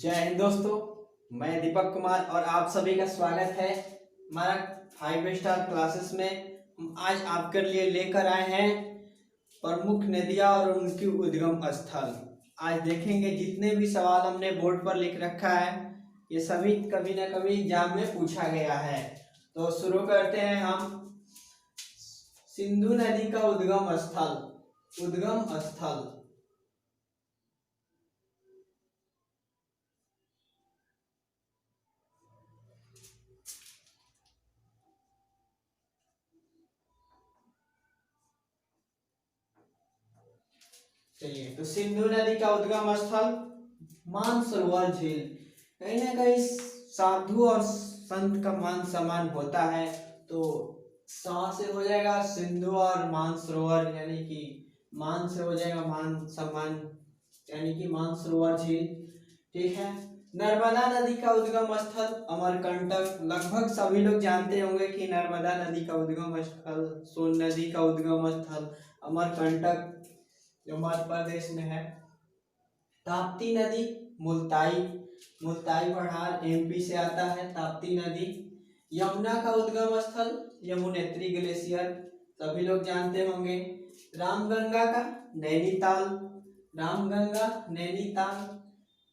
जय हिंद दोस्तों, मैं दीपक कुमार और आप सभी का स्वागत है हमारा 5 स्टार क्लासेस में। हम आज आपके लिए लेकर आए हैं प्रमुख नदियाँ और उनकी उद्गम स्थल। आज देखेंगे जितने भी सवाल हमने बोर्ड पर लिख रखा है ये सभी कभी न कभी एग्जाम में पूछा गया है। तो शुरू करते हैं हम। सिंधु नदी का उद्गम स्थल। चलिए, तो सिंधु नदी का उद्गम स्थल मानसरोवर झील। कहीं ना कहीं साधु और संत का मान सम्मान होता है, तो सा से हो जाएगा सिंधु और मानसरोवर, यानी कि मान से हो जाएगा मान सम्मान, यानी कि मानसरोवर झील। ठीक है। नर्मदा नदी का उद्गम स्थल अमरकंटक। लगभग सभी लोग जानते होंगे कि नर्मदा नदी का उद्गम स्थल, सोन नदी का उद्गम स्थल अमरकंटक जो मध्य प्रदेश में है। ताप्ती नदी मुल्ताई पठार एमपी से आता है ताप्ती नदी। यमुना का उद्गम स्थल यमुनेत्री ग्लेशियर, सभी लोग जानते होंगे। रामगंगा नैनीताल।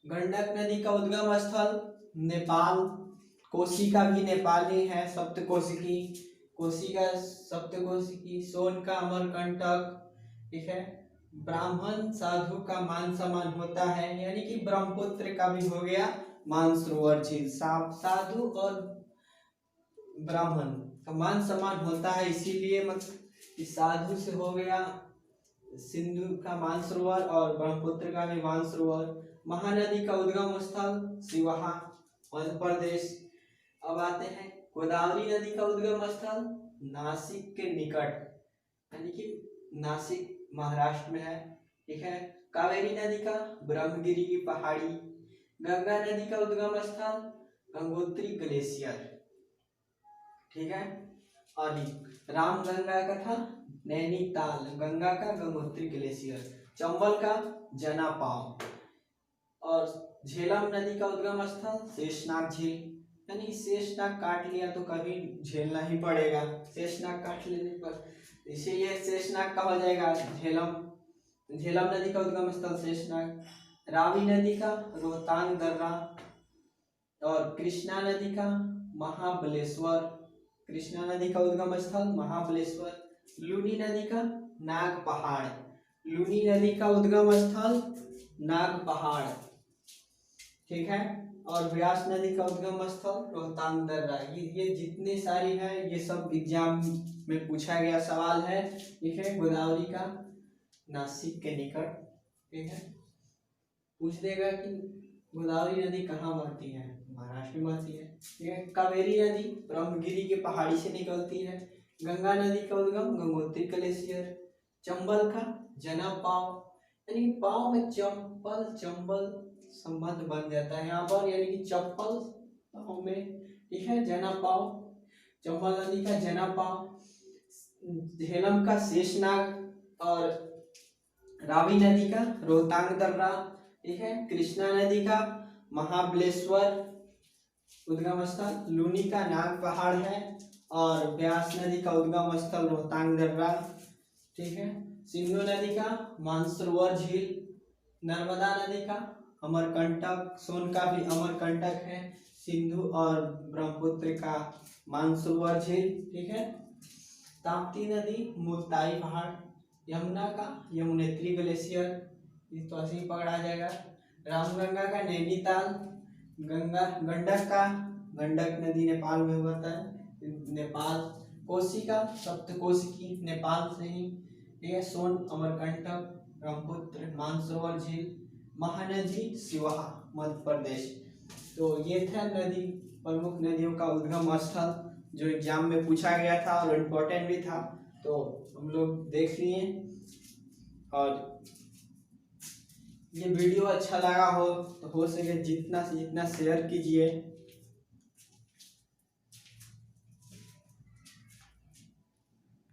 गंडक नदी का उद्गम स्थल नेपाल। कोसी का भी नेपाल ही है, सप्तकोशिकी। सोन का अमरकंटक। ठीक है। ब्राह्मण साधु का मान सम्मान होता है, यानी कि ब्रह्मपुत्र का भी हो गया मानसरोवर झील। साधु और ब्राह्मण का मान सम्मान होता है, इसीलिए साधु से हो गया सिंधु का मानसरोवर और ब्रह्मपुत्र का भी मानसरोवर। महानदी का उद्गम स्थल सिवाहा मध्य प्रदेश। अब आते हैं गोदावरी नदी का उद्गम स्थल नासिक के निकट, यानी कि नासिक महाराष्ट्र में है। ठीक है। कावेरी नदी का ब्रह्मगिरी की पहाड़ी। गंगा नदी का उद्गम स्थल गंगोत्री ग्लेशियर। ठीक है। और रामगंगा का था नैनीताल, गंगा का गंगोत्री ग्लेशियर। चंबल का जनापाव। और झेलम नदी का उद्गम स्थल शेषनाग झील, यानी शेषनाग काट लिया तो कभी झेलना ही पड़ेगा, शेषनाग काट लेने पर, इसीलिए शेषनाग का हो जाएगा झेलम नदी का उद्गम स्थल शेषनाग। रावी नदी का रोहतांग दर्रा। और कृष्णा नदी का महाबलेश्वर, कृष्णा नदी का उद्गम स्थल महाबलेश्वर। लूनी नदी का नाग पहाड़, लूनी नदी का उद्गम स्थल नाग पहाड़। ठीक है। और व्यास नदी का उद्गम स्थल रोहतांग दर्रा। ये जितने सारी हैं ये सब एग्जाम में पूछा गया सवाल है। ठीक है। गोदावरी का नासिक के निकट। ठीक है। पूछ देगा कि गोदावरी नदी कहाँ बहती है, महाराष्ट्र में बहती है। ठीक है। कावेरी नदी ब्रह्मगिरी के पहाड़ी से निकलती है। गंगा नदी का उद्गम गंगोत्री ग्लेशियर। चंबल का जनापाव, यानी पाव में चंबल संबंध बन जाता है यहाँ पर, यानी कि चप्पल पाव में। ठीक है। जनापाव, चंबल नदी का जनापाव। झेलम का शेषनाग और रावी नदी का रोहतांग दर्रा। ठीक है। कृष्णा नदी का महाबलेश्वर उद्गम स्थल। लूनी का नाग पहाड़ है। और व्यास नदी का उद्गम स्थल रोहतांग दर्रा। ठीक है। सिंधु नदी का मानसरोवर झील। नर्मदा नदी का अमरकंटक, सोन का भी अमरकंटक है। सिंधु और ब्रह्मपुत्र का मानसरोवर झील। ठीक है। ताप्ती नदी मुल्ताई पहाड़। यमुना का यमुनेत्री ग्लेशियर, ये तो ऐसे ही पकड़ा जाएगा। रामगंगा का नैनीताल। गंडक नदी नेपाल में होता है, नेपाल। कोसी का सप्तकोशिकी, नेपाल से ही। ठीक है। सोन अमरकंटक, ब्रह्मपुत्र मानसरोवर झील। महानदी सिवाहा मध्य प्रदेश। तो ये था प्रमुख नदियों का उद्गम स्थल जो एग्जाम में पूछा गया था और इम्पोर्टेंट भी था, तो हम लोग देख लिए। और ये वीडियो अच्छा लगा हो तो हो सके जितना से जितना शेयर कीजिए।